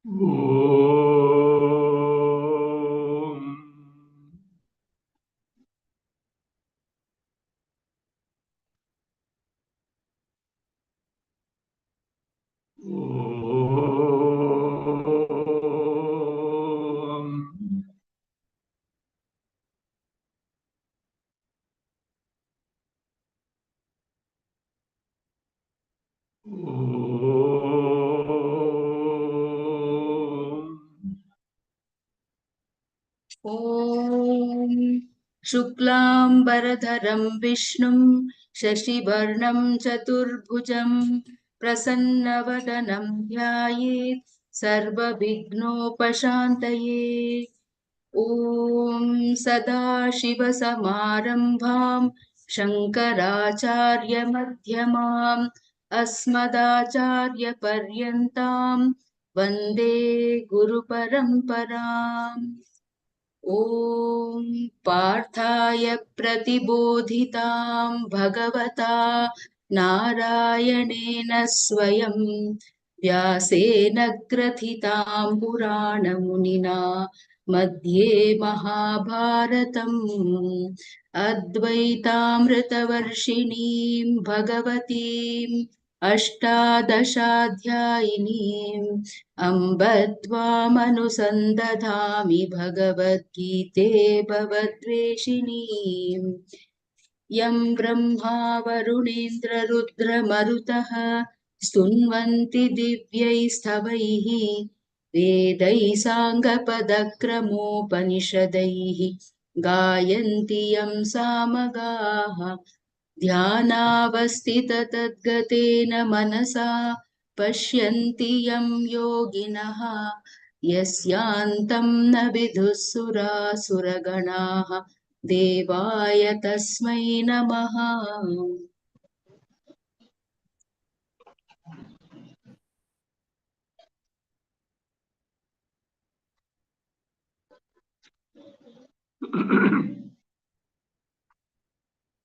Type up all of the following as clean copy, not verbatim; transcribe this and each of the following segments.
Om. Om. ॐ शुक्लाम्बरधरं विष्णुं शशिवर्णं चतुर्भुजं प्रसन्नवदनं ध्यायेत् सर्वविघ्नोपशान्तये। ॐ सदाशिवसमारम्भां शङ्कराचार्यमध्यमाम् अस्मदाचार्यपर्यन्तां वन्दे गुरुपरम्पराम्। ॐ पार्थाय प्रतिबोधितां भगवता नारायणेन स्वयं व्यासेन ग्रथितां पुराणमुनिना मध्ये महाभारतम् अद्वैतामृतवर्षिणीं भगवतीम् अष्टादशाध्यायिनीम् अम्ब त्वामनुसन्दधामि भगवद्गीते भवद्वेषिणीम् यं ब्रह्मा वरुणेन्द्ररुद्रमरुतः स्तुन्वन्ति दिव्यैस्तवैः वेदैः साङ्गपदक्रमोपनिषदैः गायन्ति यं सामगाः ध्यानावस्थिततद्गतेन मनसा पश्यन्ति यं योगिनः यस्यान्तं न विदुःसुरासुरगणाः देवाय तस्मै नमः।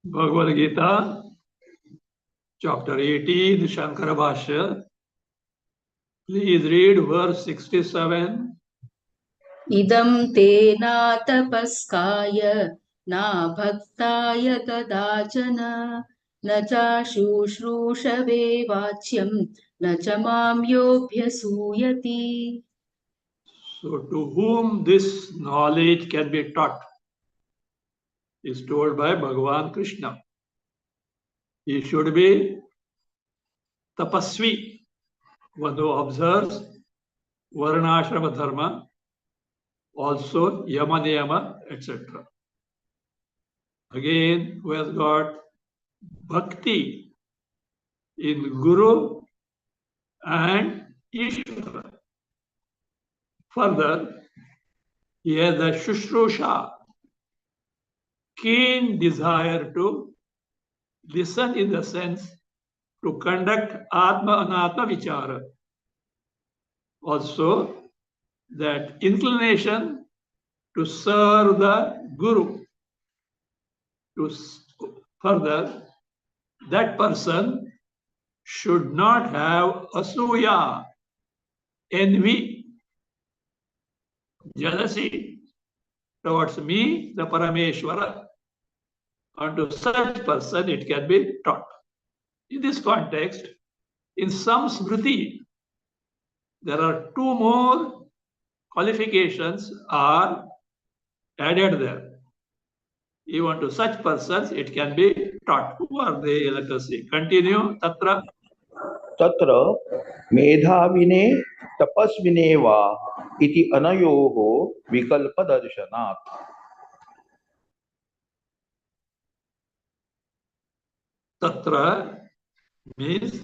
Bhagavad Gita, chapter 18, Shankara Bhasya. Please read verse 67. इदं ते नातपस्काय न भक्ताय कदाचन न चाशुश्रूषवे वाच्यं न च मां योऽभ्यसूयति। So, to whom this knowledge can be taught is told by Bhagavan Krishna. He should be tapasvi, one who observes varnashrama dharma, also yama niyama, etc. Again, who has got bhakti in Guru and Ishvara. Further, he has a shushrusha, keen desire to listen, in the sense to conduct Atma Anatma Vichara. Also, that inclination to serve the Guru. Further, that person should not have asuya, envy, jealousy towards me, the Parameshwara. Unto such person it can be taught. In this context, in some smriti, there are two more qualifications are added there. Even to such persons it can be taught. Who are they? Let us see. Continue. Tatra. तत्र मेधाविने तपस्विने वा इति अनयोः विकल्पदर्शनात्। Tatra means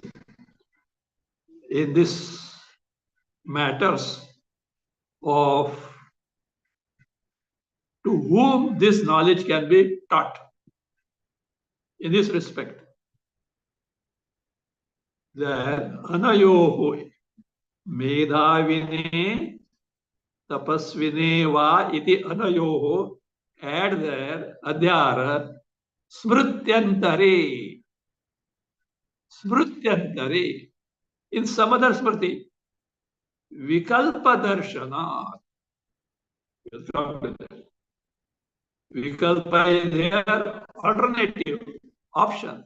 in this matters of to whom this knowledge can be taught. In this respect, that anayoho medhavine tapasvine va iti anayoho, add there adhyara smrityantare. Smrityantare. In some other smriti, Vikalpa Darshana. Vikalpa is their alternative option.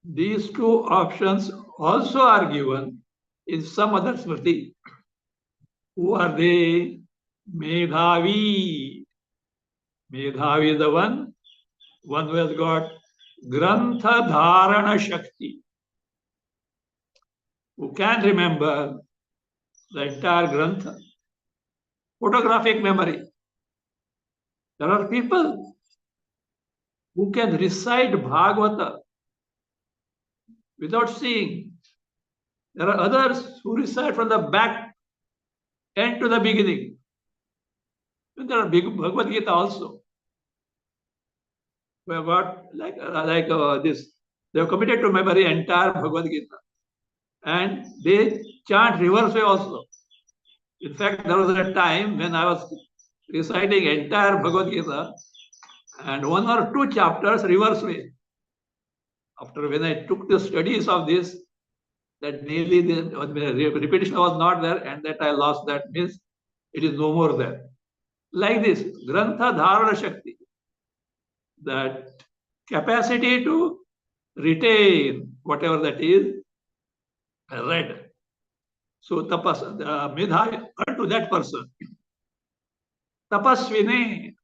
These two options also are given in some other smriti. Who are they? Medhavi. Medhavi is the one who has got Grantha Dharana Shakti, who can remember the entire Grantha. Photographic memory. There are people who can recite Bhagavata without seeing. There are others who recite from the back end to the beginning. And there are big Bhagavad Gita also. We have got this. They have committed to memory entire Bhagavad Gita, and they chant reverse way also. In fact, there was a time when I was reciting entire Bhagavad Gita and one or two chapters reverse way. After when I took the studies of this, that nearly the repetition was not there, and that I lost that, means it is no more there. Like this, Grantha Dharana Shakti, that capacity to retain whatever that is read. So tapas, medha to that person. Tapasvini.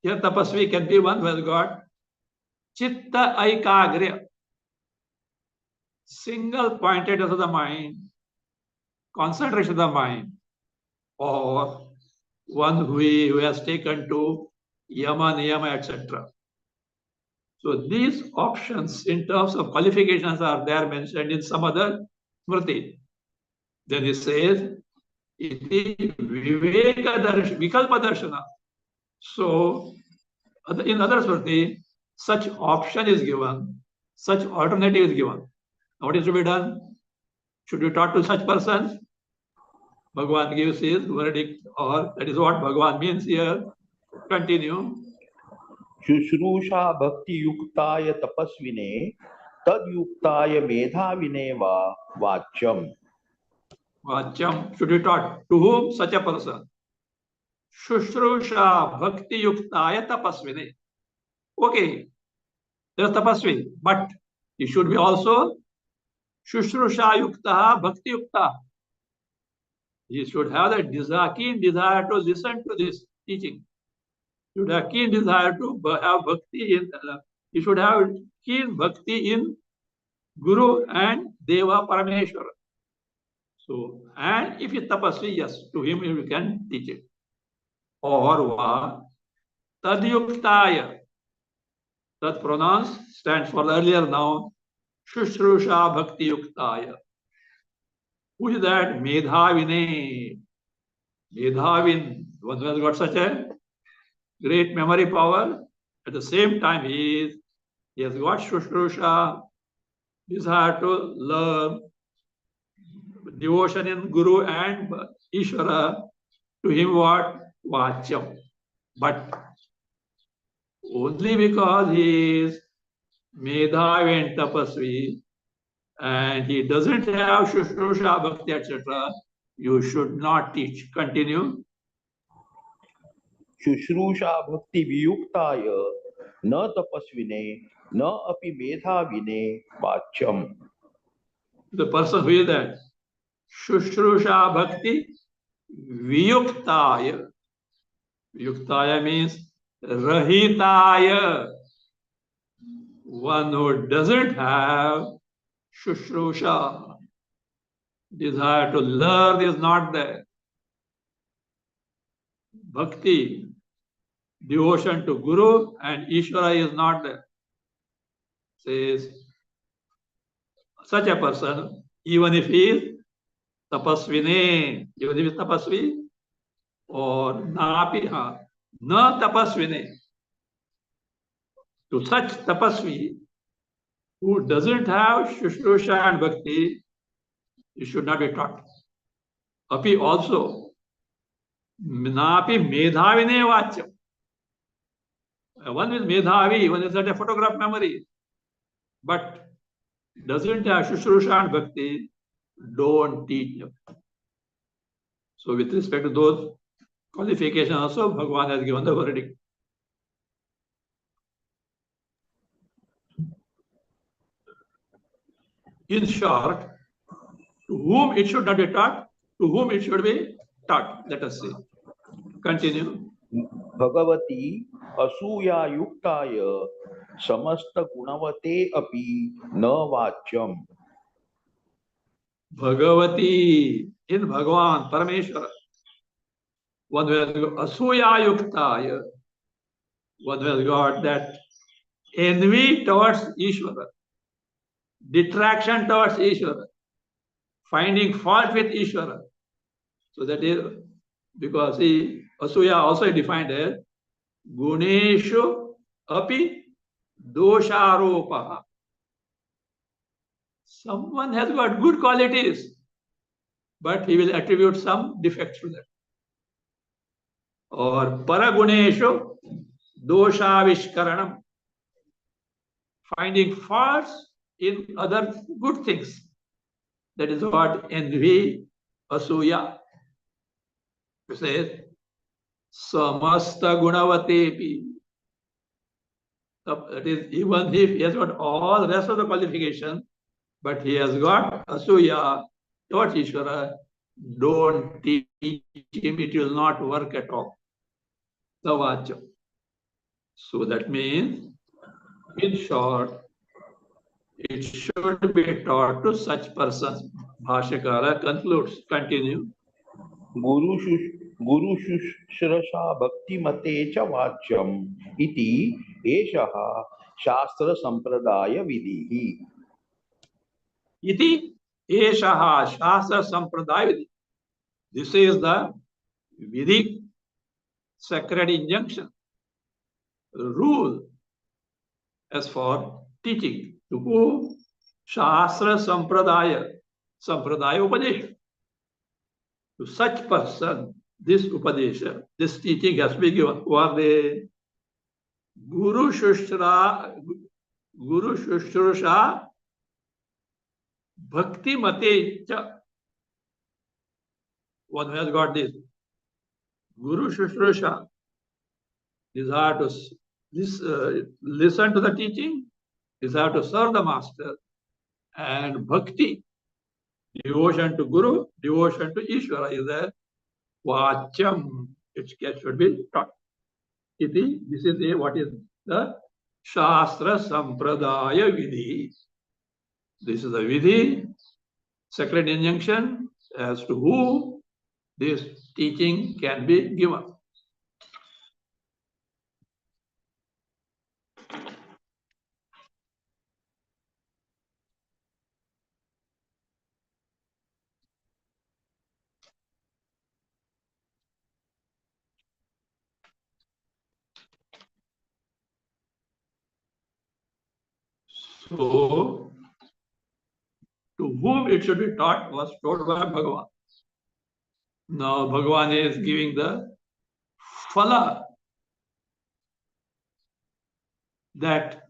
Here tapasvi can be one who has got chitta aikagriya, single pointedness of the mind, concentration of the mind, or one who has taken to yama, niyama, etc. So these options in terms of qualifications are there mentioned in some other smriti. Then it says, iti vikalpa darshana. So in other smriti, such option is given, such alternative is given. Now what is to be done? Should we talk to such persons? Bhagavan gives his verdict, or that is what Bhagavan means here. Continue. शुश्रूषा भक्ति युक्ताय तपस्विने तद युक्ताय मेधाविने वा वाच्यम. Vachyam. Should we talk to whom? Such a person. Shushrusha bhakti yuktaya tapasvine. Okay, there's tapasvi, but he should be also Shushrusha yukta bhakti yukta. He should have the desire, keen desire to listen to this teaching. He should have keen desire to have bhakti in. He should have keen bhakti in Guru and Deva Parameshwara. So, and if he tapasvi, yes, to him you can teach it. Or va tadyuktaya. That pronounce stands for the earlier noun Shushrusha Bhakti Yuktaya. Who is that? Medhavine. Medhavin, one who has got such a great memory power. At the same time, he has got Shushrusha, desire to learn, devotion in Guru and Ishvara. To him what? Vachyam. But only because he is Medhavi and Tapasvi and he doesn't have Shushrusha Bhakti, etc., you should not teach. Continue. शुश्रूषा भक्ति वियुक्ताय न तपस्विने न अपि मेधाविने वाच्यम. The person who is that? Shushrusha Bhakti Viyuktaya. Viyuktaya means Rahitaya. One who doesn't have Shushrusha, desire to learn is not there. Bhakti, devotion to Guru and Ishvara is not there. Says such a person, even if he is tapasvine, even if he is tapasvi, or napi, na tapasvine, to such tapasvi who doesn't have Shushrusha and Bhakti, it should not be taught. Api also, napi medhavine vachyam. One is medhavi, one is at a photograph memory. But doesn't have Shushrusha and Bhakti, don't teach them. So with respect to those qualifications also, Bhagavan has given the verdict. In short, to whom it should not be taught, to whom it should be taught. Let us see. Continue. Bhagavati Asuya Yuktaya Samasta Gunavate Api Na Vachyam. Bhagavati, in Bhagavan, Parameshwara. One who has Asuya Yuktaya, one who has got that envy towards Ishvara, detraction towards Ishvara, finding fault with Ishvara. So that is because Asuya also defined as Guneshu Api Dosharopaha. Someone has got good qualities, but he will attribute some defects to that. Or Paraguneshu Doshavishkaranam, finding faults in other good things. That is what envy, Asuya. It says, Samasta Gunavatepi. That is, even if he has got all the rest of the qualification, but he has got Asuya towards Ishvara, don't teach him, it will not work at all. Tavacha. So that means, in short, it should be taught to such persons. Bhashyakara concludes. Continue. Guru Shushrasha Bhakti Mate Cha Vachyam Iti Eshaha Shastra Sampradaya Vidhi. Iti Eshaha Shastra Sampradaya Vidhi. This is the Vidhi, sacred injunction, rule as for teaching. To who? Shastra Sampradaya. Sampradaya Upadesha. To such person, this Upadesha, this teaching has been given. Who are they? Guru Shushrusha Bhakti Mate Cha. One who has got this. Guru Shushrusha. These are to listen to the teaching. These are to serve the master. And Bhakti, devotion to Guru, devotion to Ishvara is there. Vachyam, it should be taught. This is what is the Shastra Sampradaya Vidhi. This is a Vidhi, sacred injunction as to who this teaching can be given. So, to whom it should be taught was told by Bhagavan. Now, Bhagavan is giving the phala, that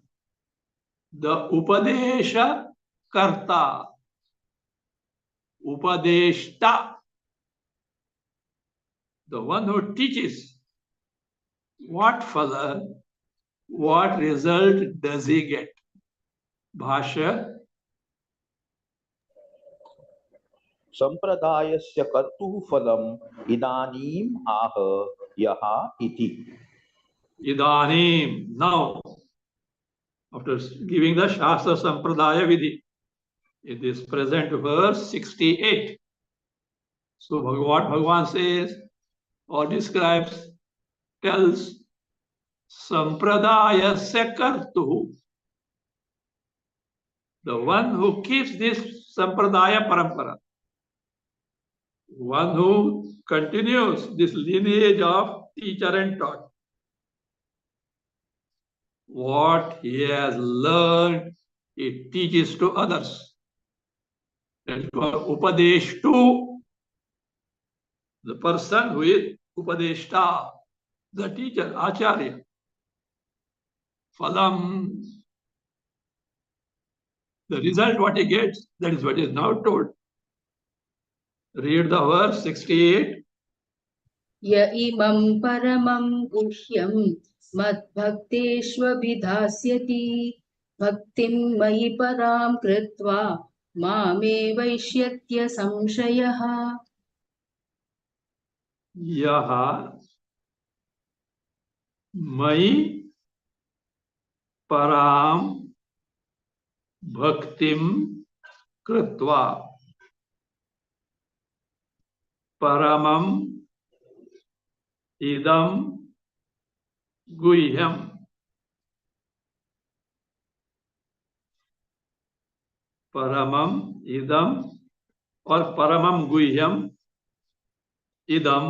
the Upadesha Karta, Upadeshta, the one who teaches, what phala, what result does he get? Bhashya. Sampradayasya kartuh phalam idanim aha yaha iti. Idanim. Now, after giving the Shastra Sampradaya Vidhi, in this present verse 68. So, what Bhagavan says or describes, tells Sampradaya Sekartu, the one who keeps this Sampradaya Parampara, one who continues this lineage of teacher and taught. What he has learned, he teaches to others. That is called Upadeshtu, the person who is Upadeshta, the teacher, Acharya. Phalam, The result what he gets, that is what is now told. Read the verse 68. य इमं परमं गुह्यं मद्भक्तेष्वभिधास्यति भक्तिं मयि परां कृत्वा मामे वैष्यत्य संशयः यह मयि परां भक्तिं कृत्वा परमं इदं गुह्यं परमं इदं और परमं गुह्यम इदं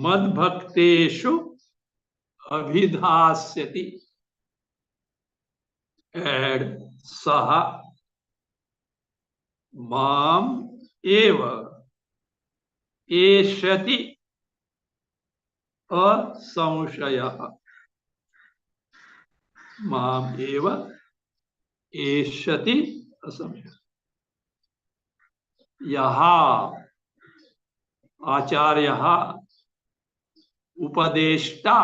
मद्भक्तेषु अभिधास्यति एड सह माम एव एष्यति असंशयः माम एव एष्यति असंशयः। यः आचार्यः उपदेष्टा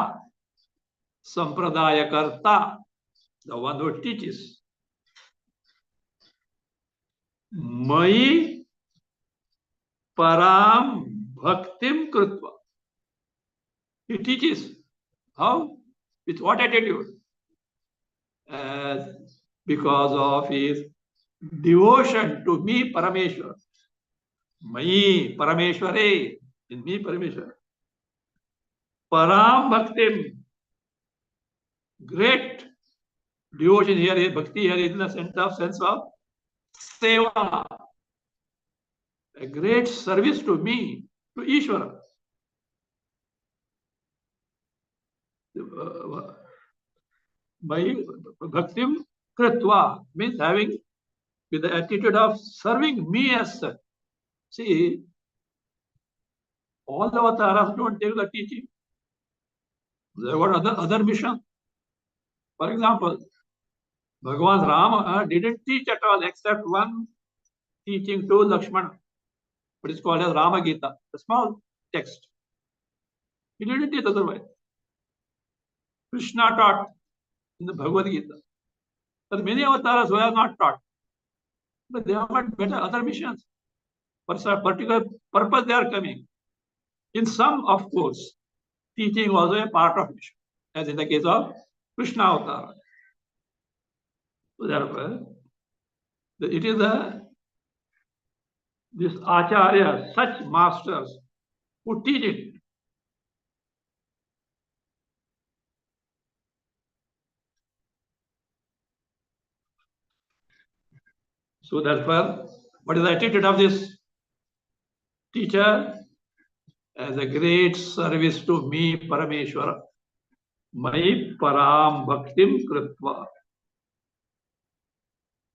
संप्रदायकर्ता, the one who teaches, मयि पराम भक्तिम कृत्वा, he teaches how, with what attitude, because of his devotion to me Parameshwar, मयि Parameshware, in me Parameshwar, param bhaktim, great devotion here is bhakti here is in the sense of seva, a great service to me, to Ishvara. By bhaktim kritva means having, with the attitude of serving me as such. See, all the avatars don't take the teaching. They got other mission. For example, Bhagavan Rama didn't teach at all except one teaching to Lakshmana, what is called as Rama Gita, a small text. He didn't teach otherwise. Krishna taught in the Bhagavad Gita. There are many avatars who are not taught, but they have got better other missions. For some particular purpose they are coming. In some, of course, teaching was a part of mission, as in the case of Krishna avatar. So therefore, it is this acharya, such masters who teach it. So therefore, what is the attitude of this teacher? As a great service to me, Parameshwara, Mai Param Bhaktim Kritva,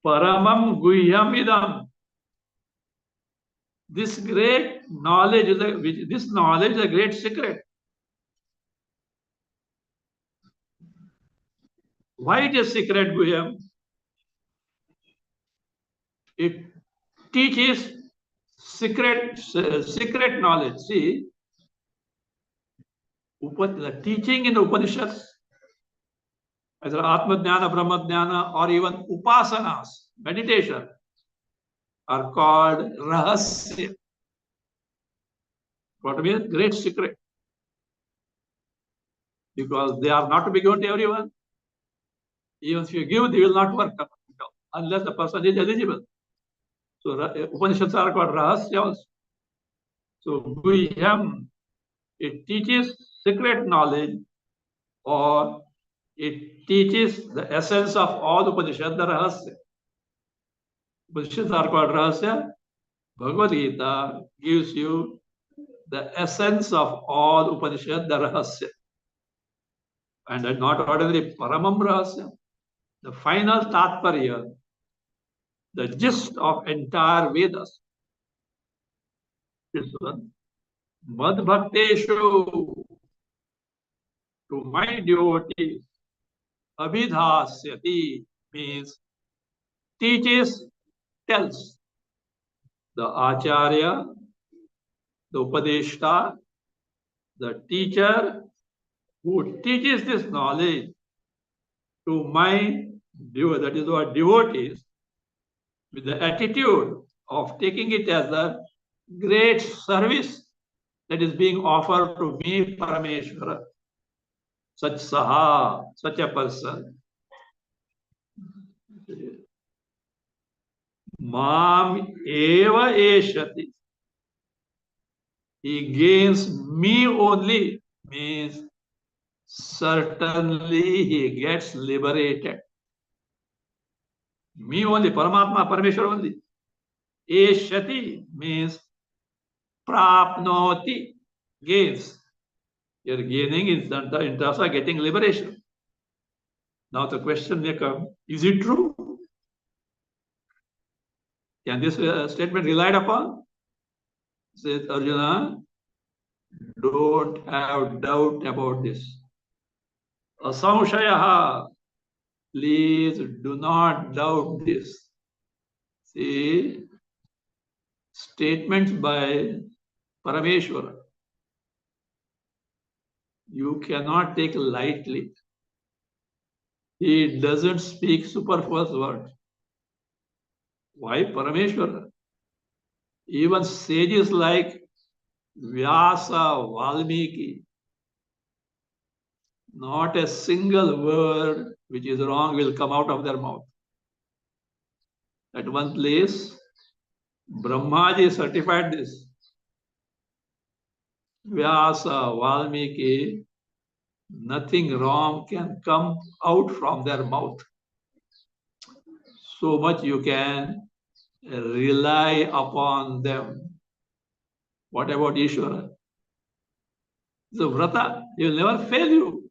Paramam Guhyam Idam. This great knowledge is this knowledge is a great secret. Why it is secret, Guhyam? It teaches secret knowledge. See, the teaching in the Upanishads, either Atma Jnana, Brahma Jnana, or even Upasanas, meditation, are called Rahasya. What means great secret. Because they are not to be given to everyone. Even if you give, they will not work unless the person is eligible. So Upanishads are called Rahasya also. So Guhyam, it teaches secret knowledge, or it teaches the essence of all Upanishads, the Rahasya. Upanishads are called Rahasya. Bhagavad Gita gives you the essence of all Upanishads, the Rahasya. And not ordinarily Paramam Rahasya. The final Tatparya, the gist of entire Vedas. This one. Mad Bhakteshu, to my devotees, Abhidhasyati means teaches, tells. The Acharya, the Upadeshta, the teacher who teaches this knowledge to my devotee, that is what devotees, with the attitude of taking it as a great service that is being offered to me, Parameshwara. Such a person. Mam eva eshati. He gains me only, means certainly he gets liberated. Me only, Paramatma, Parameshwara only. Eshati means prapnoti, gains. You're gaining in terms of getting liberation. Now the question may come, is it true? Can this statement be relied upon? Says Arjuna, don't have doubt about this. Asamshayaha, please do not doubt this. See, statements by Parameshwara, you cannot take lightly. He doesn't speak superfluous words. Why Parameshwara? Even sages like Vyasa, Valmiki, not a single word which is wrong will come out of their mouth. At one place, Brahmaji certified this. Vyasa, Valmiki, nothing wrong can come out from their mouth. So much you can rely upon them. What about Ishvara? The Vrata, he will never fail you.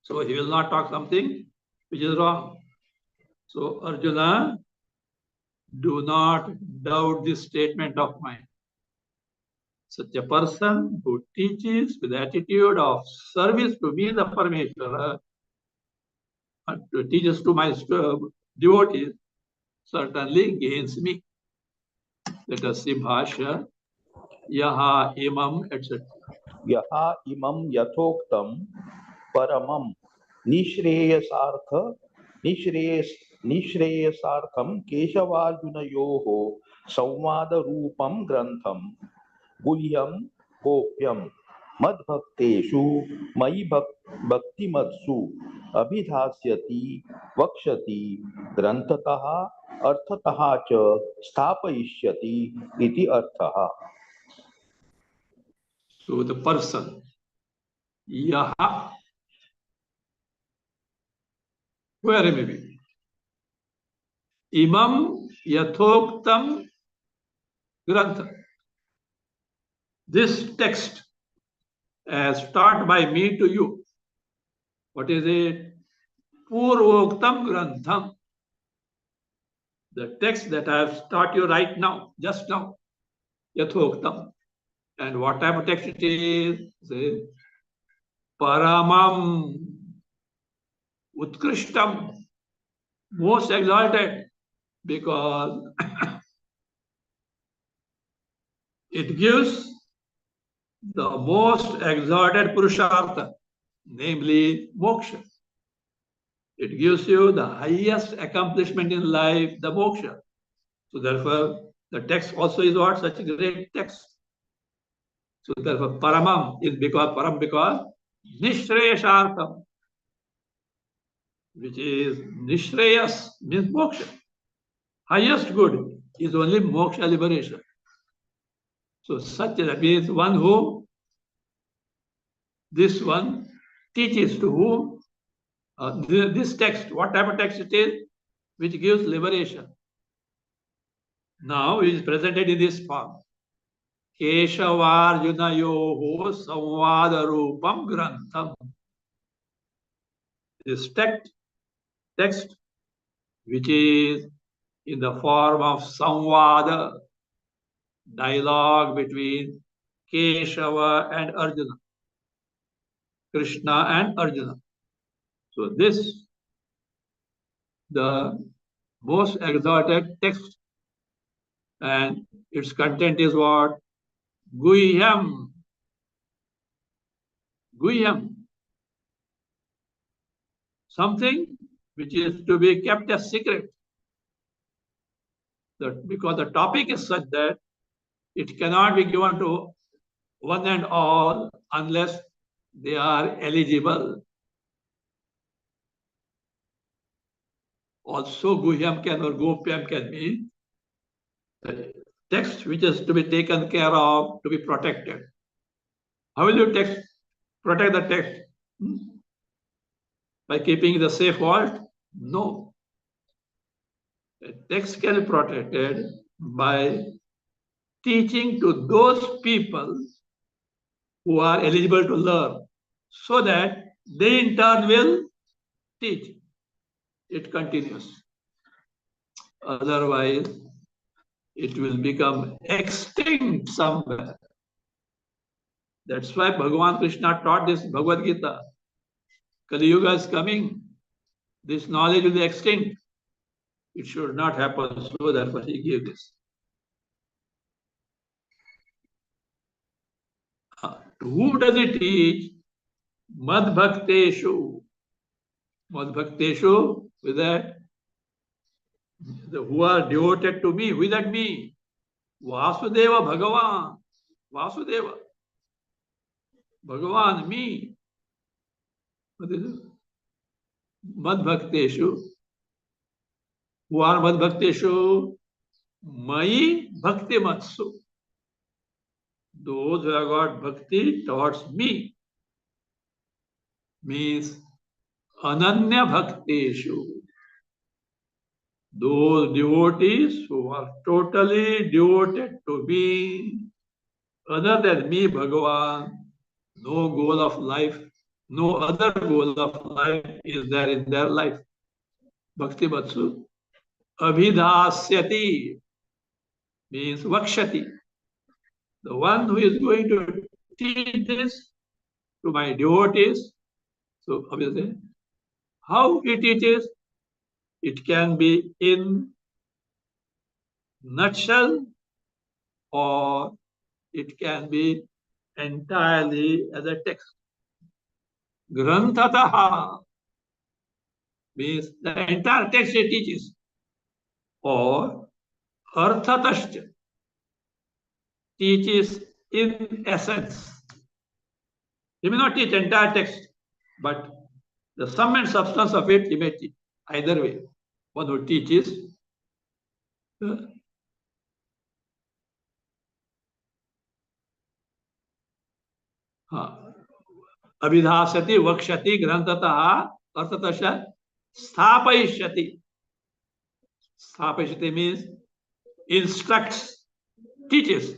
So he will not talk something which is wrong. So Arjuna, do not doubt this statement of mine. Such a person who teaches with attitude of service to me, the Parameshwara, and teaches to my devotees, certainly gains me. Let us see Bhasya, Yaha, Imam, etc. Yaha imam yathoktam paramam निश्रेयसार्थम केशवार्जुनयोः संवादरूपं ग्रन्थं गुह्यं गोप्यं मद्भक्तेषु मयि भक्तिमत्सु अभिधास्यति वक्ष्यति ग्रन्थतः अर्थतः च स्थापयिष्यति इति अर्थः. So the person, Yaha, where may be? Imam Yathoktam Grantha. This text as taught by me to you. What is it? Purvoktam Grantham. The text that I have taught you right now, just now. Yathoktam. And what type of text it is? Say, Paramam Utkrishtam. Most exalted. Because it gives the most exalted Purushartha, namely moksha. It gives you the highest accomplishment in life, the moksha. So therefore, the text also is what? Such a great text. So therefore, Paramam is because Nishreyashartham, which is Nishreyas means moksha. Highest good is only moksha, liberation. So such that means one who this one teaches to whom this text, what type of text it is, which gives liberation. Now it is presented in this form. Keshavarjunayoho samvadarupam grantham. This text, which is in the form of samvada, dialogue between Keshava and Arjuna, Krishna and Arjuna. So this the most exalted text, and its content is what? Guhyam. Guhyam. Something which is to be kept a secret. Because the topic is such that it cannot be given to one and all unless they are eligible. Also, Guhyam can or Gopyam can mean the text which is to be taken care of, to be protected. How will you protect the text? By keeping the safe vault? No. The text can be protected by teaching to those people who are eligible to learn, so that they in turn will teach. It continues. Otherwise, it will become extinct somewhere. That's why Bhagavan Krishna taught this Bhagavad Gita. Kali Yuga is coming. This knowledge will be extinct. It should not happen. So therefore he gave this. To who does he teach? Mad Bhakteshu. Mad Bhakteshu, with that, who are devoted to me. Who is that me? Vasudeva Bhagavan. Vasudeva. Bhagavan, me. What is it? Mad Bhakteshu. Who are Mad Bhakteshu? Mai Bhakti Matsu. Those who have got bhakti towards me. Means Ananya Bhakteshu. Those devotees who are totally devoted to me, other than me, Bhagavan, no goal of life, no other goal of life is there in their life. Bhakti Vatsu. Abhidhasyati means Vakshati. The one who is going to teach this to my devotees. So obviously, how he teaches, it can be in nutshell or it can be entirely as a text. Granthataha means the entire text he teaches, or Arthatascha teaches in essence. He may not teach entire text, but the sum and substance of it he may teach. Either way, one who teaches Abhidhasati, Vakshati, Grantataha, Arthatascha, Sthapayishyati. Sthapayishyati means instructs, teaches.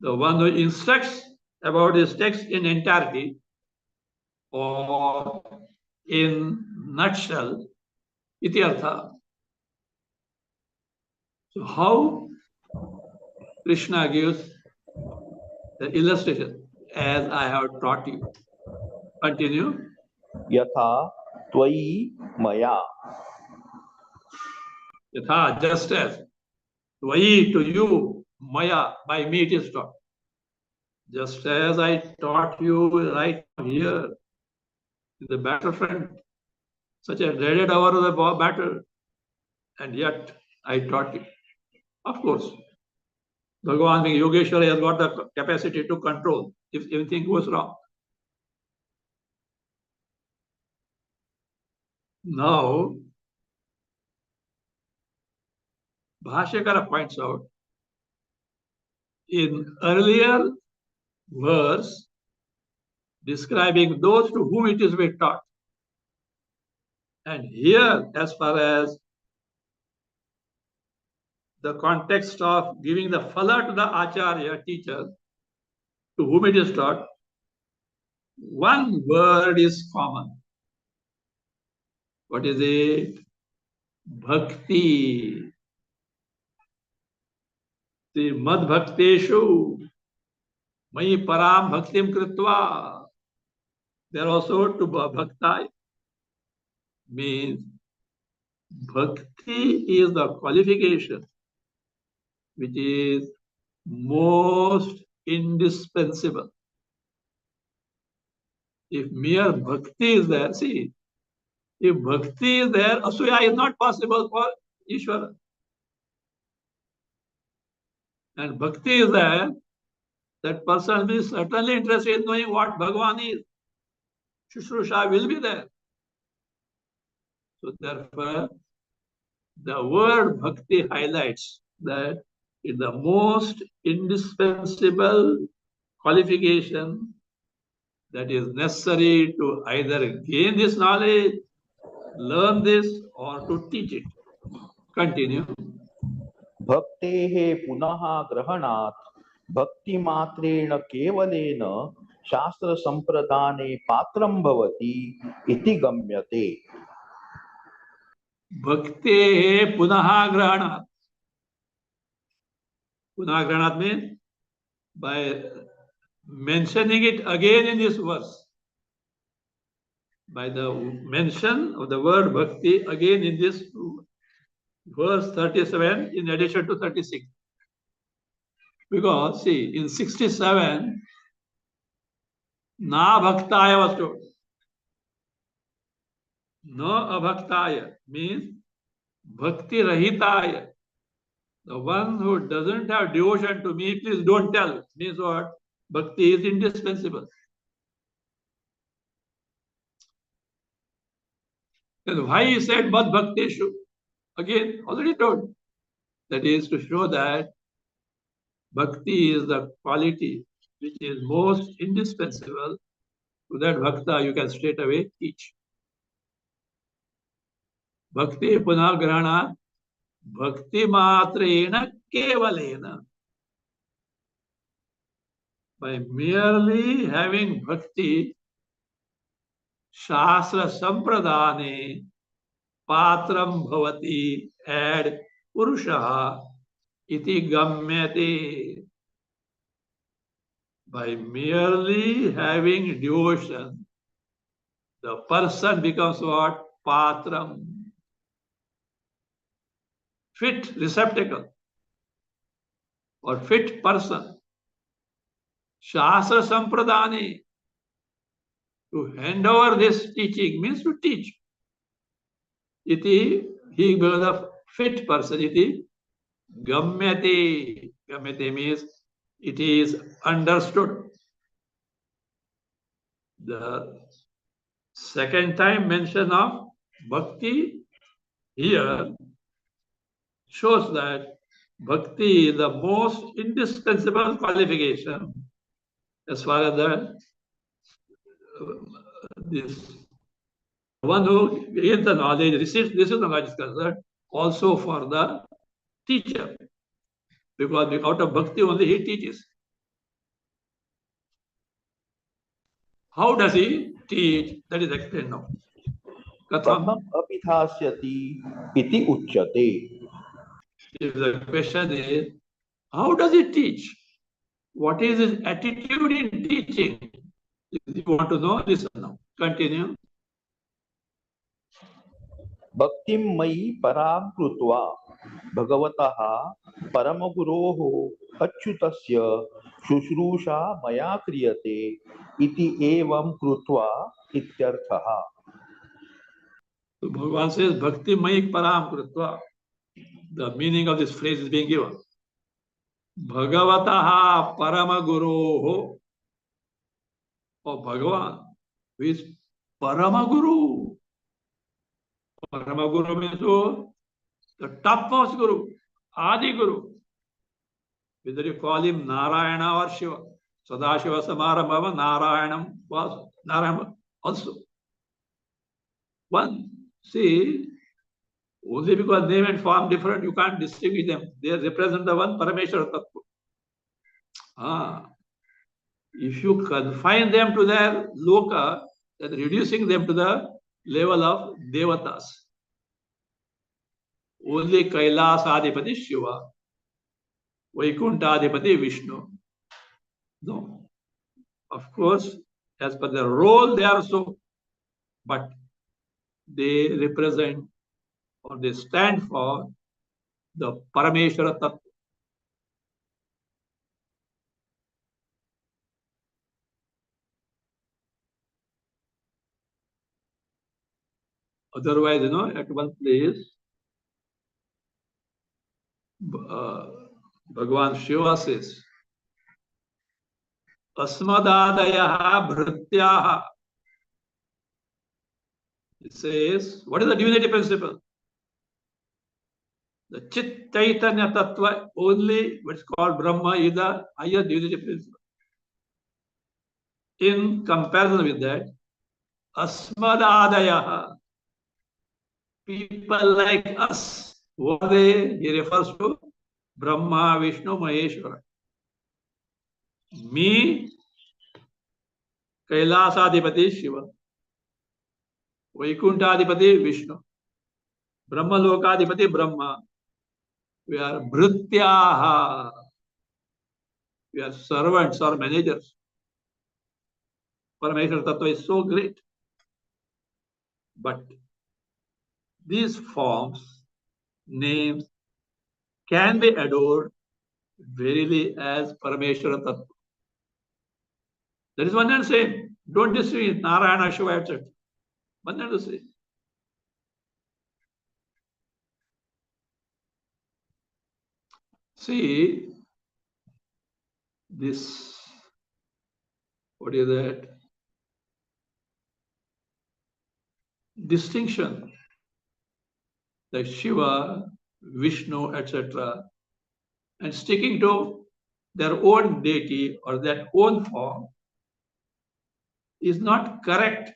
The one who instructs about this text in entirety or in nutshell, iti artha. So how Krishna gives the illustration as I have taught you. Continue. Yatha Tvai Maya. Yatha, just as. Tvai, to you. Maya, by me it is taught. Just as I taught you right here in the battlefront, such a dreaded hour of the battle, and yet I taught you. Of course, Bhagavan being Yogeshwara has got the capacity to control if anything goes wrong. Now, Bhashyakara points out in earlier verse describing those to whom it is being taught. And here, as far as the context of giving the phala to the acharya, teacher, to whom it is taught, one word is common. What is it? Bhakti. The mad bhakteshu, mai param bhaktim kritva. They are also to bhakta, means Bhakti is the qualification which is most indispensable. If mere bhakti is there, see, if bhakti is there, asuya is not possible for Ishvara. And bhakti is there, that person will be certainly interested in knowing what Bhagavan is. Shushrusha will be there. So therefore, the word bhakti highlights that it's the most indispensable qualification that is necessary to either gain this knowledge, learn this, or to teach it. Continue. भक्तेः पुनः ग्रहणात् भक्तिमात्रेण केवलेन शास्त्रसम्प्रदाने पात्रं भवति इति गम्यते। Bhakti punaha grahana. Punaha grahana means by mentioning it again in this verse. By the mention of the word bhakti again in this verse 37 in addition to 36. Because see, in 67, na bhaktaya was told. No abhaktaya means bhakti rahitaya. The one who doesn't have devotion to me, please don't tell. Means what? Bhakti is indispensable. Then why he said Mad Bhakteshu? Again, already told. That is to show that bhakti is the quality which is most indispensable. To that bhakta you can straight away teach. Bhakti punagrahana bhakti matrena kevalena. By merely having bhakti, shastra sampradane patram bhavati, add purusha iti gamyate. By merely having devotion, the person becomes what? Patram. Fit receptacle or fit person. Shastra sampradane. To hand over this teaching means to teach. Iti, he becomes a fit person. Iti, gamyate. Gamyate means it is understood. The second time mention of bhakti here shows that bhakti is the most indispensable qualification as far as this one who gains the knowledge, receives this is the knowledge is concerned, also for the teacher. Because out of bhakti only he teaches. How does he teach? That is explained now. कथम Katham. अभिधास्यति इति उच्यते। If the question is, how does he teach? What is his attitude in teaching? If you want to know, listen now. Continue. भक्तिं मयि परां कृत्वा भगवतः परमगुरोः अच्युतस्य शुश्रूषा मया क्रियते इति एवं कृत्वा इत्यर्थः। So Bhagavan says, Bhakti Mayik Param Krutva. The meaning of this phrase is being given. Bhagavataha Paramaguroho. Oh, Bhagavan, who is Paramaguru. Paramaguru means who? The topmost Guru, Adi Guru. Whether you call him Narayana or Shiva. Sadashiva Samarambhava, Narayanam was Narayana also. One. See, only because name and form different, you can't distinguish them. They represent the one Parameshwara Tattva. If you confine them to their loka, then reducing them to the level of devatas. Only Kailas Adipati Shiva, Vaikuntha Adipati Vishnu. No. Of course, as per their role, they are so, but they represent or they stand for the Parameshwara Tattva. Otherwise, at one place, Bhagavan Shiva says, Asmadadayaha Bhrityaha. It says, what is the divinity principle? The Chit Chaitanya Tattva, only what's called Brahma, is the higher divinity principle. In comparison with that, Asmadadayaha, people like us, who are they? He refers to Brahma, Vishnu, Maheshwara. Me, Kailasadipati Shiva, Vaikuntadipati Vishnu, Brahma Lokadipati Brahma. We are Bhrityaha. We are servants or managers. Parameshwara Tattva is so great. But these forms, names, can be adored verily as Parameshwara Tattva. That is one and same. Don't distinguish Narayana, Shiva, etc. One and the same. See, this, what is that? Distinction like Shiva, Vishnu, etc., and sticking to their own deity or their own form is not correct.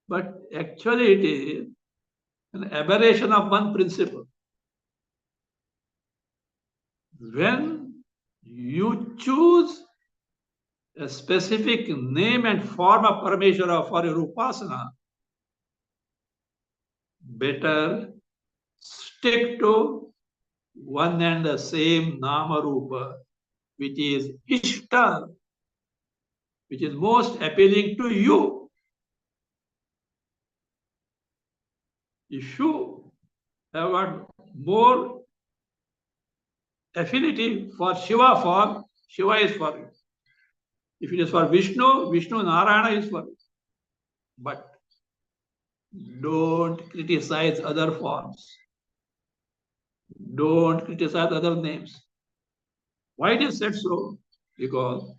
But actually, it is an aberration of one principle. When you choose a specific name and form of Parameshwara for your upasana, better stick to one and the same Nama Rupa, which is Ishta, which is most appealing to you. If you have got more affinity for Shiva form, Shiva is for you. If it is for Vishnu, Vishnu Narayana is for you. But don't criticize other forms. Don't criticize other names. Why it is said so? Because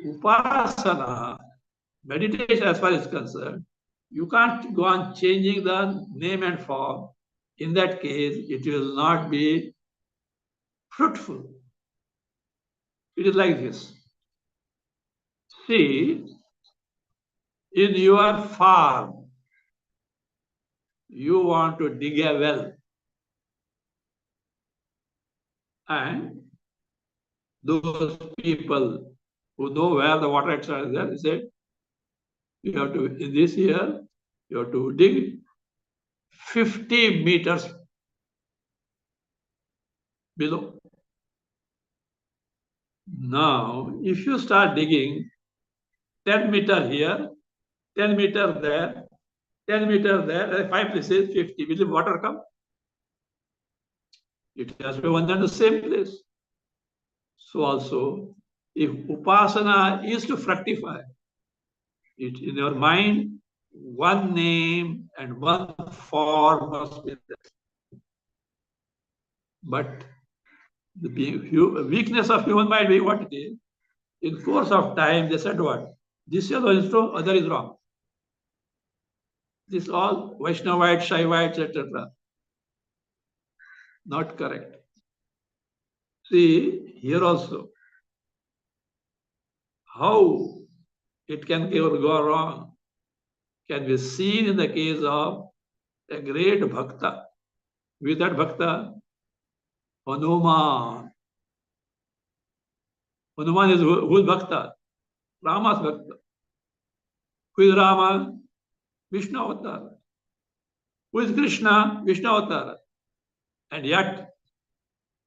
upasana, meditation as far as concerned, you can't go on changing the name and form. In that case, it will not be fruitful. It is like this. See, in your farm, you want to dig a well. And those people who know where the water extra is there, they said, you have to, in this year, you have to dig 50 meters below. Now, if you start digging 10 meter here, 10 meter there, 10 meter there, 5 places, 50, will the water come? It has to be one and the same place. So also, if upasana is to fructify, it in your mind, one name and one form must be there. But the weakness of human mind being what it is, in course of time, they said what? This is true, other is wrong. This all Vaishnavite, Shaivite, etc. Not correct. See, here also, how it can go wrong can be seen in the case of a great bhakta. With that bhakta, Hanuman. Hanuman is whose bhakta? Rama's bhakta. Who is Rama? Vishnu avatar. Who is Krishna? Vishnu avatar. And yet,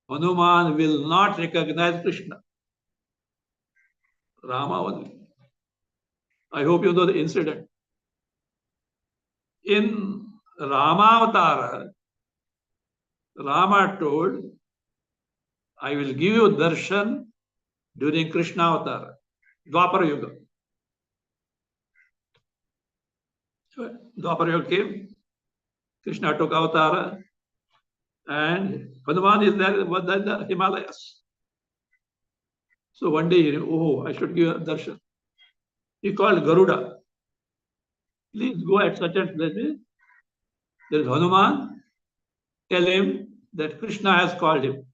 Hanuman will not recognize Krishna. Rama only. I hope you know the incident. In Rama Rama told, I will give you darshan during Krishna Avatar, Dwapara Yuga. Dwapara Yuga came, Krishna took Avatar, and Hanuman is there in the Himalayas. So one day, oh, I should give a darshan. He called Garuda. Please go at such and such place. There is Hanuman. Tell him that Krishna has called him.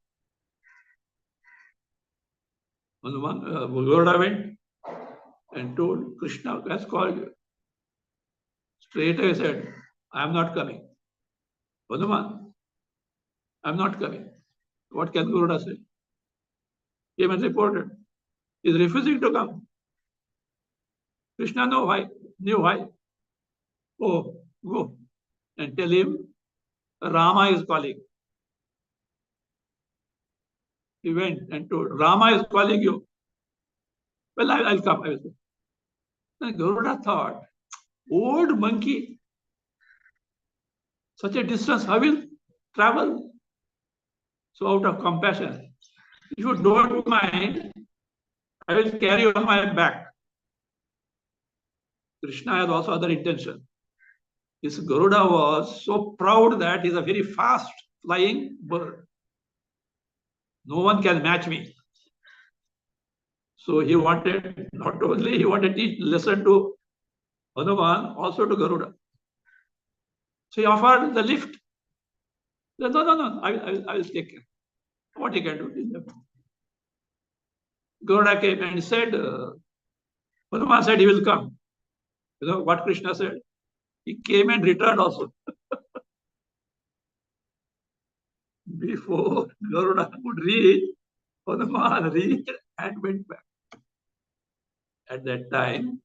Hanuman, Garuda went and told, Krishna has called you. Straight away said, I am not coming. Hanuman, I am not coming. What can Garuda say? Came and reported. He is refusing to come. Krishna knew why. Oh, go and tell him Rama is calling. He went and told, Rama is calling you. Well, I'll come. I will come. Then Garuda thought, old monkey, such a distance, how will travel? So out of compassion, if you don't mind, I will carry you on my back. Krishna has also other intention. This Garuda was so proud that he's a very fast flying bird. No one can match me. So he wanted, not only he wanted to teach lesson to Hanuman, also to Garuda. So he offered the lift. He said, no, I will take care. What he can do. Garuda came and said, Hanuman said he will come. You know what Krishna said? He came and returned also. Before Garuda could reach, Hanuman reached and went back. At that time,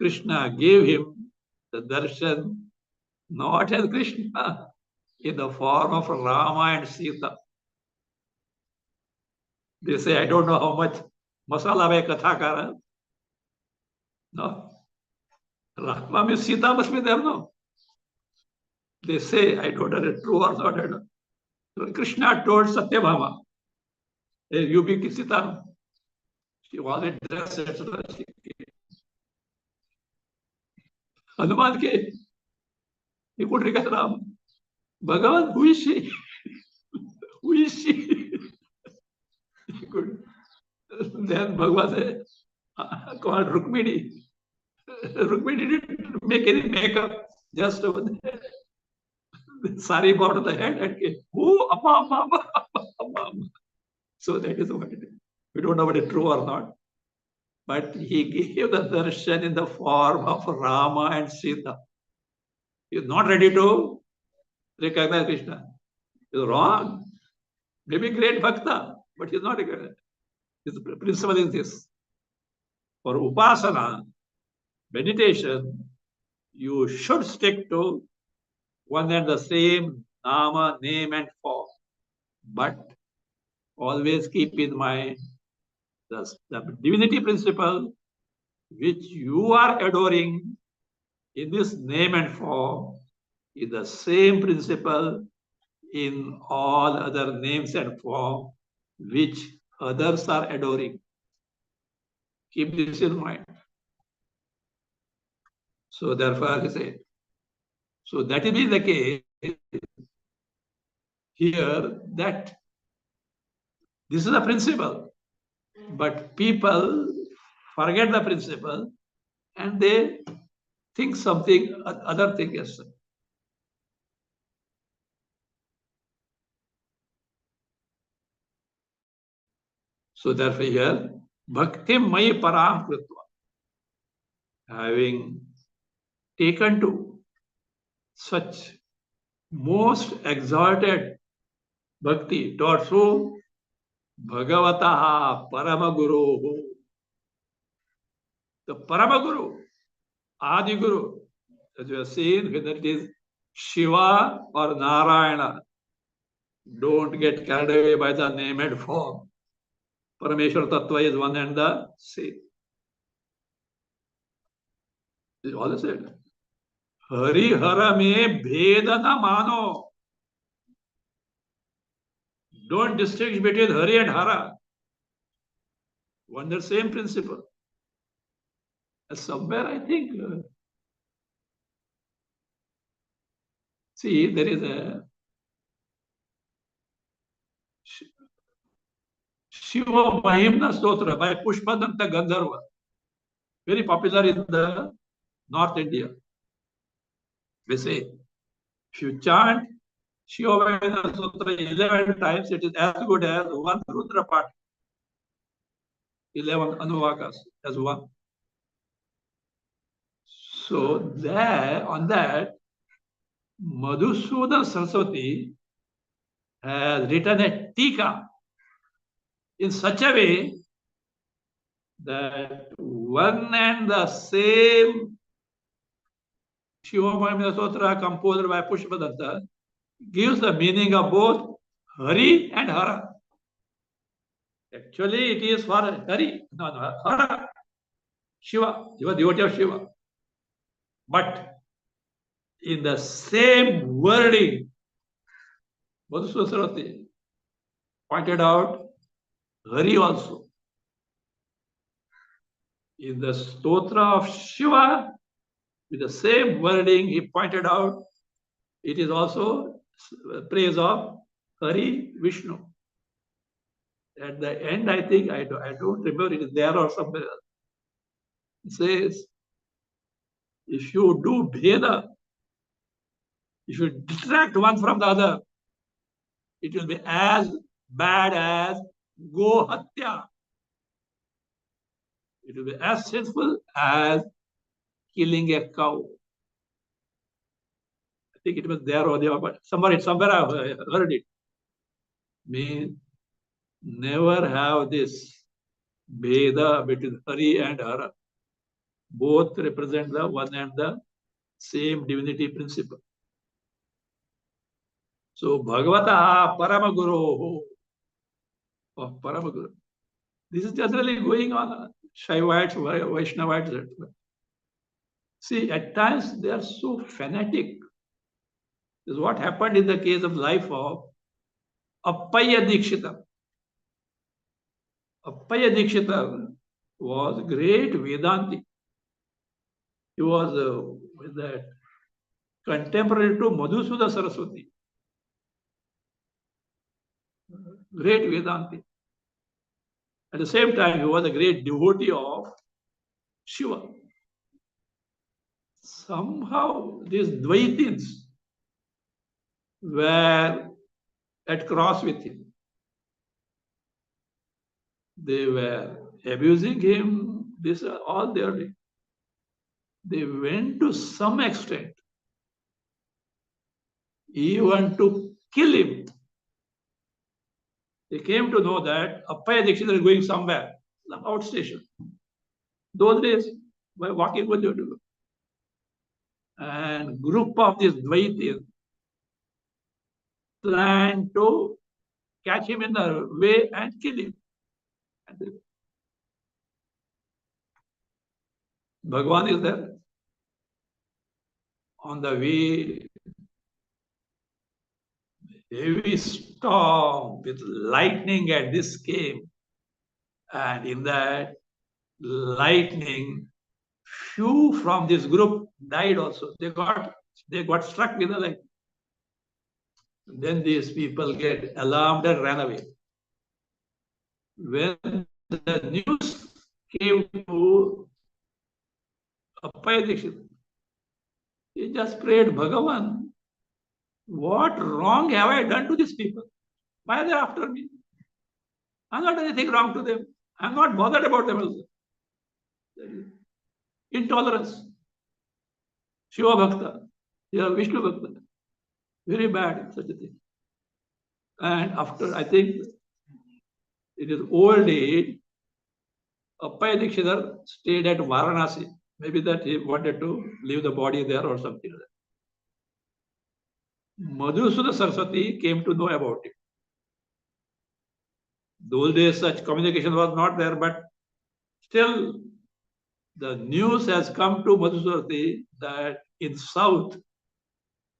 Krishna gave him the darshan, not as Krishna, in the form of Rama and Sita. They say, I don't know how much masala by Kathakara. No. Rama means Sita must be there, no? They say, I don't know if it's true or not. I don't know. Krishna told Satyabhama, hey, you be Sita. She was in dress, etc. Hanuman came. He could recognize Ram. Bhagavan, who is she? Who is she? He could. Then Bhagavan said, called Rukmini. Rukmini didn't make any makeup, just over there. Sari bowed the head and came. Oh, Amma. So that is what it is. We don't know whether it's true or not. But he gave the darshan in the form of Rama and Sita. He is not ready to recognize Krishna. He is wrong. Maybe great bhakta, but he is not recognized. His principle is this. For upasana, meditation, you should stick to one and the same nama, name and form. But always keep in mind the divinity principle which you are adoring in this name and form is the same principle in all other names and form which others are adoring. Keep this in mind. So therefore, he said, so that will be the case here that this is a principle, but people forget the principle and they think something, other thing is. So therefore here, bhakti mai param kritva, having taken to such most exalted bhakti towards whom? Bhagavataha Paramaguru. The Paramaguru, Adi Guru, as you have seen, whether it is Shiva or Narayana, don't get carried away by the name and form. Parameshwar Tattva is one and the same. This is all I said. Hari हर में भेद न मानो. Don't distinguish between Hari and Hara. One the same principle. Somewhere I think, see, there is a Shiva Mahimna Stotra by Pushpadanta Gandharva, very popular in the North India. They say, if you chant Shiva Mahimna Stotra 11 times, it is as good as one Rudra Path, 11 Anuvakas as one. So there, on that, Madhusudan Saraswati has written a tika in such a way that one and the same Shiva Mahimna Stotra composed by Pushpadanta gives the meaning of both Hari and Hara. Actually, it is for Hari, no, Hara, Shiva, you are devotee of Shiva. But in the same wording, Madhusudan Saraswati pointed out Hari also. In the stotra of Shiva, with the same wording, he pointed out it is also praise of Hari Vishnu. At the end, I think, I don't remember, it is there or somewhere else. It says, if you do Bheda, if you detract one from the other, it will be as bad as Go Hatya. It will be as sinful as killing a cow. I think it was there or there, but somewhere I heard it. Means never have this Bheda between Hari and Hara. Both represent the one and the same divinity principle. So Bhagavata Paramaguru. Oh, Paramaguru. This is generally going on Shaivites, Vaishnavites. See, at times they are so fanatic. This is what happened in the case of life of Appaya Dikshita. Appaya Dikshita was great Vedanti. He was with that contemporary to Madhusudan Saraswati. Great Vedanti. At the same time, he was a great devotee of Shiva. Somehow, these Dvaitins were at cross with him. They were abusing him. This is all they are doing. They went to some extent, even to kill him. They came to know that Appaya Dikshita is going somewhere, some outstation. Those days, by walking, what they would do. And group of these Dvaitis planned to catch him in the way and kill him. And Bhagavan is there. On the way, heavy storm with lightning at this came. And in that lightning, few from this group died also. They got struck with the lightning. Then these people get alarmed and ran away. When the news came to Appaya Dikshita, he just prayed, Bhagavan, what wrong have I done to these people? Why are they after me? I'm not doing anything wrong to them. I'm not bothered about them also. Intolerance. Shiva Bhakta. Yeah, Vishnu Bhakta. Very bad, such a thing. And after, I think, it is old age, Appaya Dikshita stayed at Varanasi. Maybe that he wanted to leave the body there or something like that. Madhusudan Saraswati came to know about it. Those days such communication was not there, but still the news has come to Madhusarati that in south,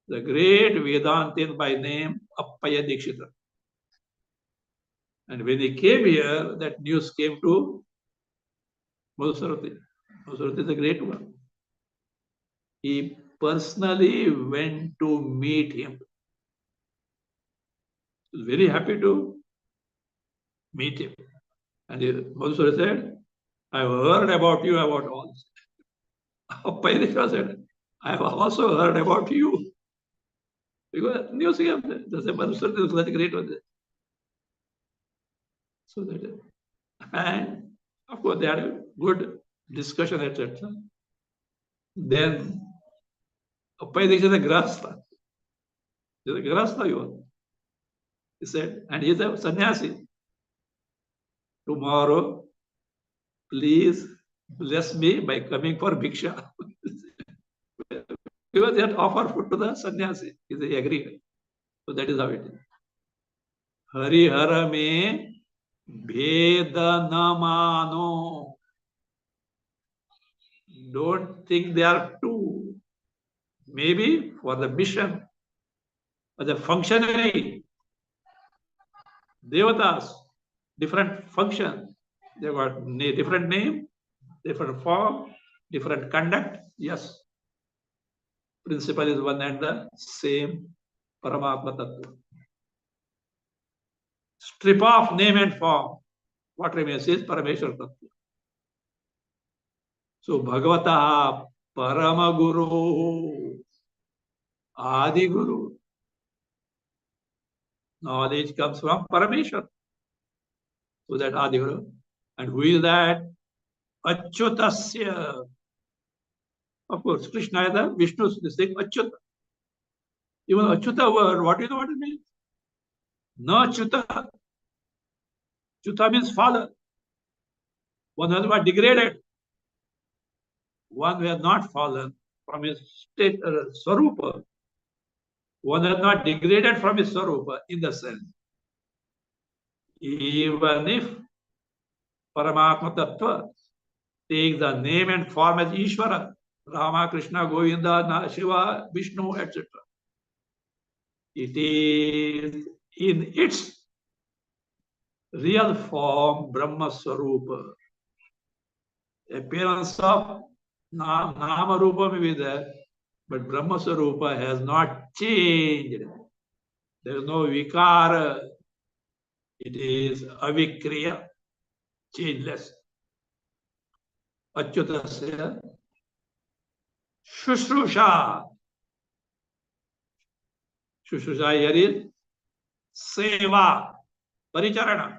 the great Vedantin by name Appaya Dikshita. And when he came here, that news came to Madhusarati. Madhusarati is a great one. He personally went to meet him. He was very happy to meet him. And Madhusarati said, I've heard about you, about all this. Appaya Dikshita said, I have also heard about you. Because news came, the Madhusarati was such a great one. So that, and of course, they had a good discussion, etc. Then, Appaya Dikshita is a grahastha. He's a grahastha, he said, and he's a sannyasi. Tomorrow, please bless me by coming for bhiksha. Because they had offered food to the sannyasi. He agreed. So that is how it is. Harihara me bheda namano. Don't think they are two. Maybe for the mission, for the functionary, devatas, different function. They got different name, different form, different conduct. Yes. Principle is one and the same. Paramatma Tattva. Strip off name and form. What remains is Parameshwar Tattva. So Bhagavata Paramaguru Adi Guru. Knowledge comes from Parameshwar. So that Adi Guru. And who is that? Achyutasya. Of course, Krishna is the Vishnu's saying Achyuta. Even Achyuta word, what do you know what it means? No Achyuta. Achyuta means father. One has been degraded. One who has not fallen from his state, Swarupa. One has not degraded from his Swarupa in the sense. Even if Paramatma Tattva takes the name and form as Ishvara, Rama, Krishna, Govinda, Shiva, Vishnu, etc. It is in its real form, Brahma Swarupa. Appearance of Nama Rupa may be there, but Brahma Swarupa has not changed. There is no Vikara. It is Avikriya, changeless. Achyutasya Shushrusha. Shushrusha here is Seva, Paricharana.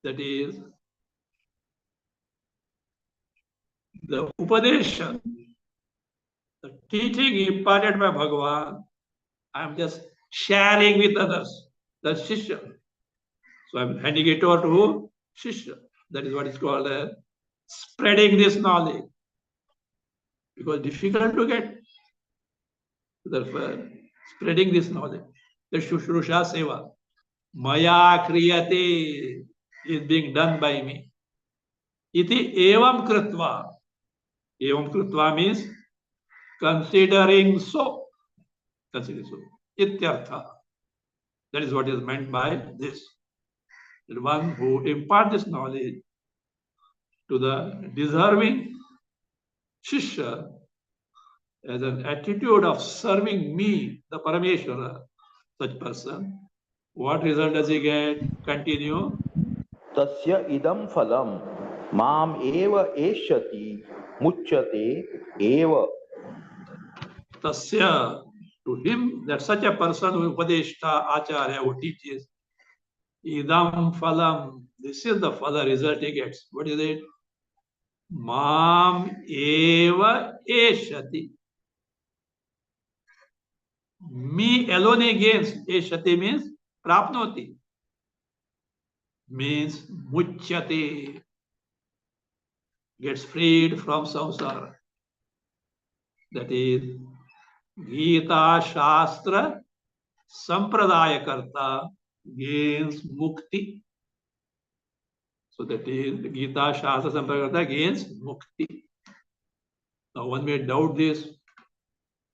That is the Upadesha, the teaching imparted by Bhagavan. I am just sharing with others, the Shishya. So I am handing it over to who? Shishya. That is what is called spreading this knowledge. Because difficult to get. Therefore, spreading this knowledge. The Shushrusha Seva. Maya Kriyate is being done by me. Iti evam kritva. Evam kritva means considering so. Considering so. Ityartha. That is what is meant by this. The one who imparts this knowledge to the deserving Shishya as an attitude of serving me, the Parameshwara, such person, what result does he get? Continue. Tasya idam phalam mam eva eshyati muchyate eva. Tasya, to him, that such a person who Upadeshta, Acharya, who teaches, idam phalam, this is the phala result he gets. What is it? Mam eva eshyati. Me alone he gains. Eshyati means prapnoti. Means muchyate. Gets freed from samsara. That is Gita Shastra Sampradaya Karta gains mukti. So that is the Gita Shastra Sampradaya against mukti. Now one may doubt this.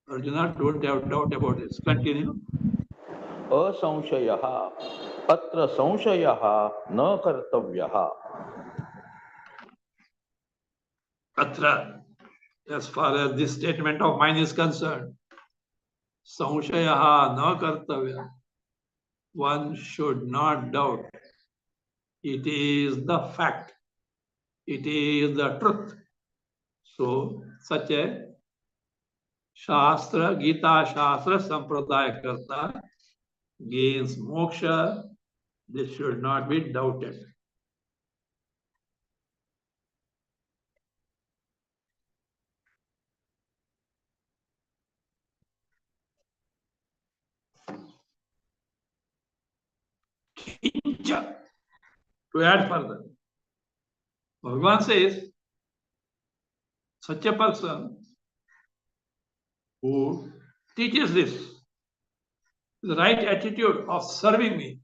Arjuna, don't have doubt about this. Continue. असंशयः अत्र संशयः न कर्तव्यः. Atra, as far as this statement of mine is concerned, Sanshayaha na kartavya. One should not doubt. It is the fact. It is the truth. So, such a Shastra, Gita Shastra, Sampradaya Karta gains moksha. This should not be doubted. Kincha. To add further, Bhagavan says, such a person who teaches this, the right attitude of serving me,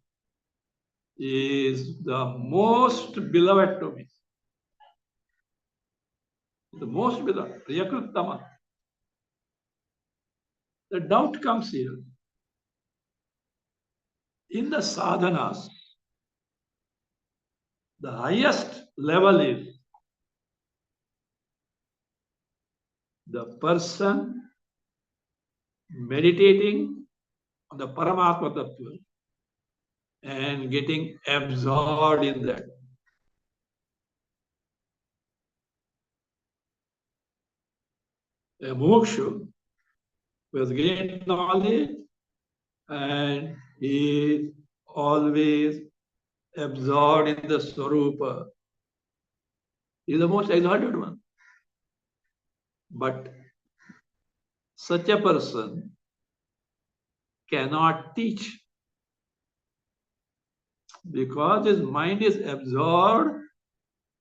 is the most beloved to me. The most beloved, Priyakruttama. The doubt comes here. In the sadhanas, the highest level is the person meditating on the Paramatma Tattva and getting absorbed in that. A moksha who has gained knowledge and is always absorbed in the Swarupa is the most exalted one. But such a person cannot teach because his mind is absorbed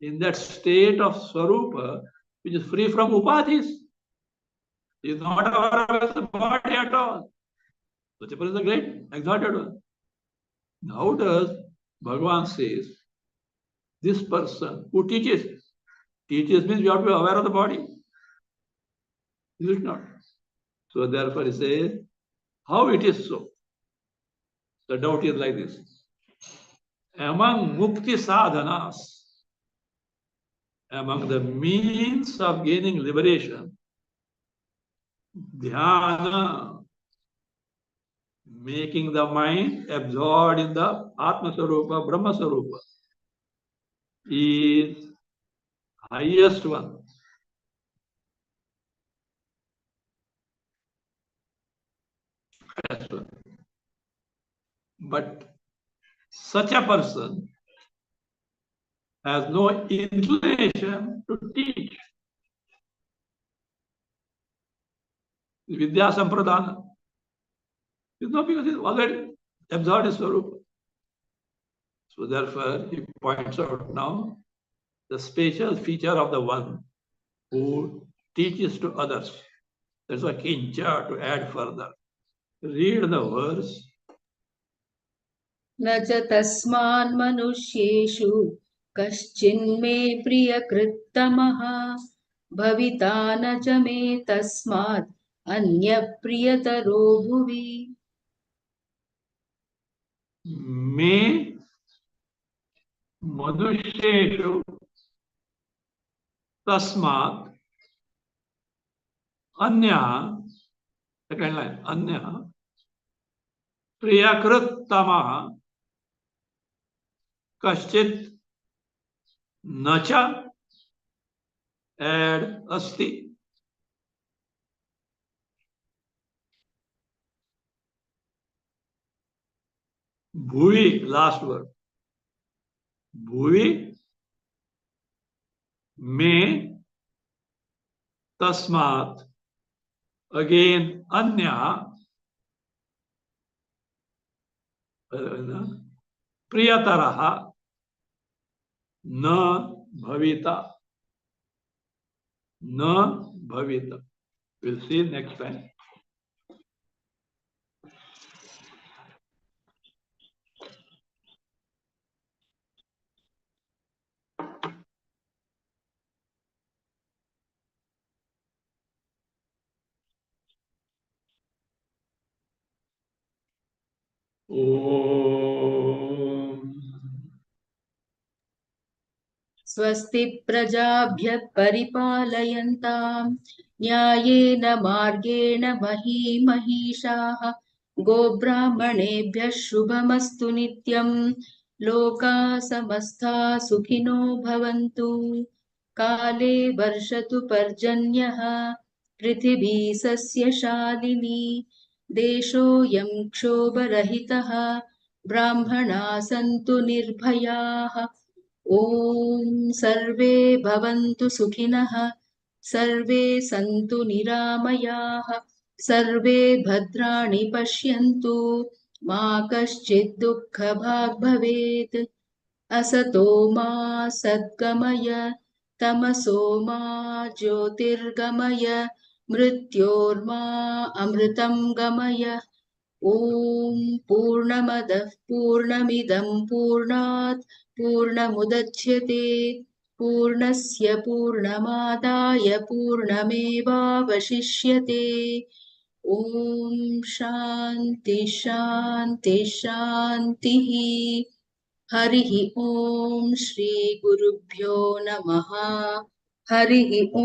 in that state of Swarupa which is free from upadhis. He is not aware of the body at all. Such a person is a great exalted one. How does Bhagavan says this person who teaches means you have to be aware of the body. Is it not? So therefore he says, how it is so? The doubt is like this. Among mukti sadhanas, among the means of gaining liberation, dhyana, making the mind absorbed in the Atma Sarupa, Brahma Sarupa, is highest one. Highest one. But such a person has no inclination to teach. Vidya Sampradana. It's not because he's already absorbed in Swarupa. So therefore, he points out now the special feature of the one who teaches to others. That's why kincha, to add further. Read the verse. न च तस्मान् मनुष्येषु कश्चिन्मे प्रियकृत्तमः भविता न च मे तस्मात् अन्यप्रियतरो भुवि. मे मनुष्येषु तस्मात् अन्यः, second line, अन्यः प्रियकृत्तमः कश्चित् न च add अस्ति. Bhuvi, last word. Bhuvi me tasmat, again anya priyataraha na bhavita. Na bhavita. We'll see next time. Om. स्वस्ति प्रजाभ्यः परिपालयन्तां न्यायेन मार्गेण महीमहीषाः गोब्राह्मणेभ्यः शुभमस्तु नित्यं लोकाः समस्ता सुखिनो भवन्तु काले वर्षतु पर्जन्यः पृथिवी सस्यशालिनी देशोऽयं क्षोभरहितः ब्राह्मणाः सन्तु निर्भयाः ॐ सर्वे भवन्तु सुखिनः सर्वे सन्तु निरामयाः सर्वे भद्राणि पश्यन्तु मा कश्चित् दुःखभाग् भवेत् असतो मा सद्गमय तमसो मा ज्योतिर्गमय मृत्योर्मा अमृतं गमय ॐ पूर्णमदः पूर्णमिदं पूर्णात् पूर्णमुदच्यते पूर्णस्य पूर्णमादाय पूर्णमेवावशिष्यते ॐ शान्ति शान्ति शान्तिः हरिः ॐ श्रीगुरुभ्यो नमः हरिः ॐ